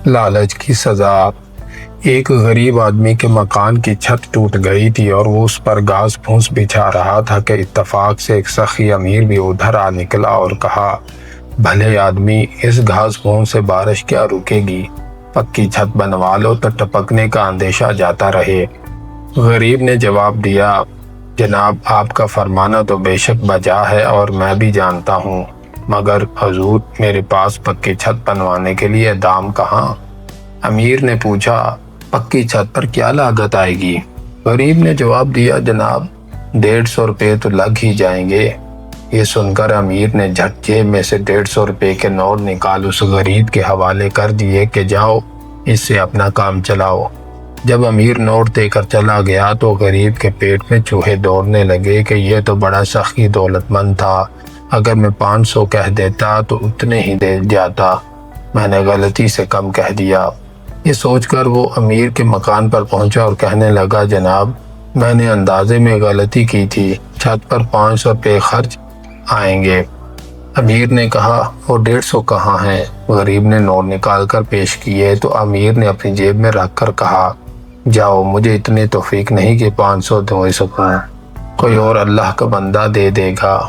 لالچ کی سزا۔ ایک غریب آدمی کے مکان کی چھت ٹوٹ گئی تھی اور وہ اس پر گھاس پھوس بچھا رہا تھا کہ اتفاق سے ایک سخی امیر بھی ادھر آ نکلا اور کہا، بھلے آدمی، اس گھاس پھوس سے بارش کیا رکے گی؟ پکی چھت بنوا لو تو ٹپکنے کا اندیشہ جاتا رہے۔ غریب نے جواب دیا، جناب، آپ کا فرمانا تو بے شک بجا ہے اور میں بھی جانتا ہوں، مگر حضور، میرے پاس پکی چھت بنوانے کے لیے دام کہاں؟ امیر نے پوچھا، پکی چھت پر کیا لاگت آئے گی؟ غریب نے جواب دیا، جناب، 150 روپے تو لگ ہی جائیں گے۔ یہ سن کر امیر نے جھٹ جیب میں سے 150 روپے کے نوٹ نکال اس غریب کے حوالے کر دیے کہ جاؤ، اس سے اپنا کام چلاؤ۔ جب امیر نوٹ دے کر چلا گیا تو غریب کے پیٹ میں چوہے دوڑنے لگے کہ یہ تو بڑا سخی دولت مند تھا، اگر میں 500 کہہ دیتا تو اتنے ہی دے جاتا، میں نے غلطی سے کم کہہ دیا۔ یہ سوچ کر وہ امیر کے مکان پر پہنچا اور کہنے لگا، جناب، میں نے اندازے میں غلطی کی تھی، چھت پر 500 روپے خرچ آئیں گے۔ امیر نے کہا، وہ 150 کہاں ہیں؟ غریب نے نوٹ نکال کر پیش کیے تو امیر نے اپنی جیب میں رکھ کر کہا، جاؤ، مجھے اتنی توفیق نہیں کہ 500 دے سکوں، کوئی اور اللہ کا بندہ دے دے گا۔